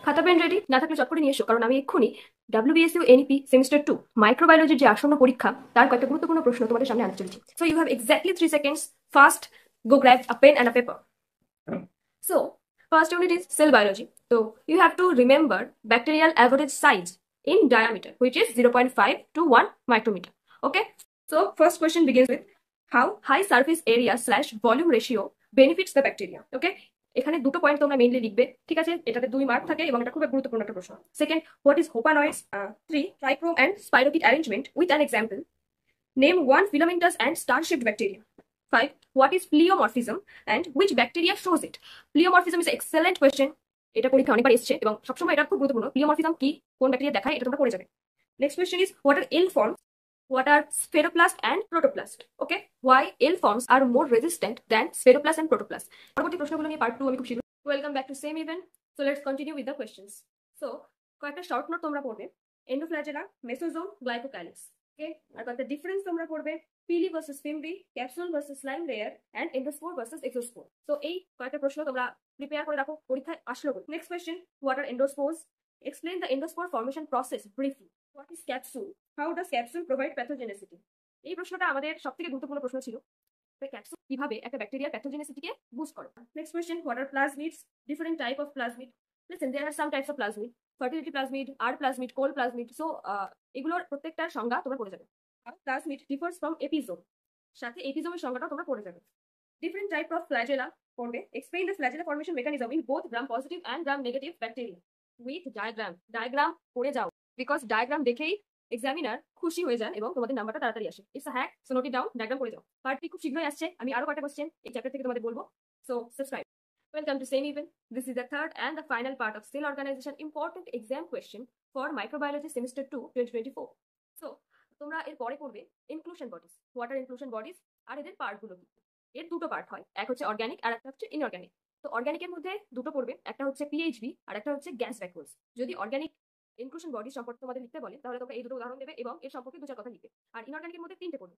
খাতা pen ready না থাকলে চট করে নিয়ে এসো, কারণ আমি এক্ষুনি WBSU NEP সেমিস্টার 2 মাইক্রোবায়োলজির যে আসন্ন পরীক্ষা তার কয়েকটা গুরুত্বপূর্ণ প্রশ্ন তোমাদের সামনে আনতে চলেছি। So you have exactly 3 seconds. First, go grab a pen and a paper. So first unit is cell biology. So you have to remember bacterial average size in diameter, which is 0.5 to 1 micrometer. Okay, so first question begins with how high surface area slash volume ratio benefits the bacteria. Okay, এখানে দুটো point তোমরা mainly লিখবে, ঠিক আছে? এটাতে 2 mark থাকে এবং এটা খুব গুরুত্বপূর্ণ একটা প্রশ্ন। Second, what is hopanoids? 3, trichome and spirochete arrangement with an example. Name one filamentous and star-shaped bacteria. 5, what is pleomorphism and which bacteria shows it? Pleomorphism is an excellent question. এটা পরীক্ষা অনেকবার এসেছে এবং সবসময় এটা খুব গুরুত্বপূর্ণ। প্লিওমরফিজম কি, কোন ব্যাকটেরিয়া দেখায়, এটা তোমরা পড়ে যাবে। Next question is what are L forms? What are spheroplast and protoplast? Okay, why L forms are more resistant than spheroplast and protoplast? পরবর্তী প্রশ্নগুলো নিয়ে পার্ট 2 আমি খুব শীঘ্রই। Welcome back to same event. So let's continue with the questions. So কয়েকটা short note তোমরা পড়বে। এন্ডোফ্ল্যাজেলা, mesosome, গ্লাইকোকাইলিক্স। ওকে, আর কয়েকটা ডিফারেন্স তোমরা পড়বে। Pili versus fimbriae, capsule versus slime layer and endospore versus exospore. So এই কয়েকটা প্রশ্ন তোমরা প্রিপেয়ার করে রাখো, পরীক্ষায় আসলো। Next question, what are endospores? Explain the endospore formation process briefly. What is capsule? How does capsule provide pathogenicity? এই প্রশ্নটা আমাদের সবথেকে গুরুত্বপূর্ণ প্রশ্ন ছিল। ক্যাপসুল কিভাবে একটা ব্যাকটেরিয়ার প্যাথোজেনিসিটিকে বুস্ট করে। Next question, what are plasmids? Different type of plasmid. Listen, there are some types of plasmid, fertility plasmid, R plasmid, col plasmid. So এগুলোর প্রত্যেকটার সংজ্ঞা তোমরা পড়ে যাবে। প্লাজমিড ডিফার্স ফ্রম এপিজোম, সাথে এপিজোমের সংজ্ঞাটাও তোমরা পড়ে যাবে। ডিফারেন্ট টাইপ অফ ফ্ল্যাজেলা পড়বে। Explain the flagella formation mechanism in both gram positive and gram negative bacteria with diagram. Diagram পড়ে যাও, বিকজ ডায়াগ্রাম দেখেই এক্সামিনার খুশি হয়ে যান এবং তোমাদের নাম্বারটা তাড়াতাড়ি আসে। It's a hack, so note it down, diagram করে যাও। পার্ট 3 খুব শীঘ্রই আসছে, আমি আরো কয়েকটা কোশ্চেন এই চ্যাপ্টার থেকে তোমাদের বলবো। So subscribe. Welcome to same event. This is the third and the final part of cell organisation important exam question for microbiology semester 2 2024। So তোমরা এর পরে পড়বে inclusion bodies. What are inclusion bodies আর এদের পার্টগুলো কি? এর দুটো পার্ট হয়, এক হচ্ছে অর্গানিক আর একটা হচ্ছে ইনঅর্গানিক। তো অর্গানিকের মধ্যে দুটো পড়বে, একটা হচ্ছে পিএইচবি আর একটা হচ্ছে গ্যাস ভ্যাকুয়ালস। যদি অর্গানিক ইনক্লুশন বডি সম্পর্কে তোমাদের লিখতে বলে তাহলে তোমরা এই দুটো উদাহরণ দেবে এবং এর সম্পর্কে দু চার কথা লিখবে। আর ইনঅর্গানিকের মধ্যে তিনটে পড়বে,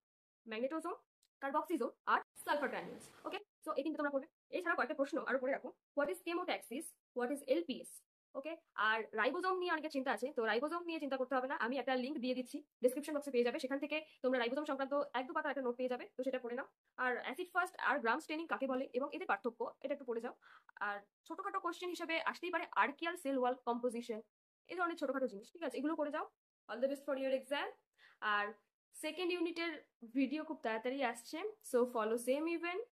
ম্যাগনেটোজোম, কার্বক্সিজোম আর সালফার গ্রানুলস। ওকে, সো এই তিনটে তোমরা পড়বে। এছাড়া কয়েকটা প্রশ্ন আরো পড়ে রাখো। What is chemotaxis? What is LPS? Okay, আর রাইবোজোম নিয়ে অনেকের চিন্তা আছে, তো রাইবোজোম নিয়ে চিন্তা করতে হবে না, আমি একটা লিংক দিয়ে দিচ্ছি ডেসক্রিপশন বক্সে, পেয়ে যাবে। সেখান থেকে তোমরা রাইবোজোম সংক্রান্ত এক দু পাতা একটা নোট পেয়ে যাবে, তো সেটা পড়ে নাও। আর অ্যাসিড ফার্স্ট আর গ্রাম স্টেনিং কাকে বলে এবং এদের পার্থক্য, এটা একটু পড়ে যাও। আর ছোটখাটো কোশ্চেন হিসেবে আসতেই পারে আর্কিয়াল সেল ওয়াল কম্পোজিশন, এই ধরনের ছোটখাটো জিনিস, ঠিক আছে? এগুলো করে যাও। All the best for your exam. আর সেকেন্ড ইউনিটের ভিডিও খুব তাড়াতাড়ি আসছে, সো ফলো সেম ইভেন্ট।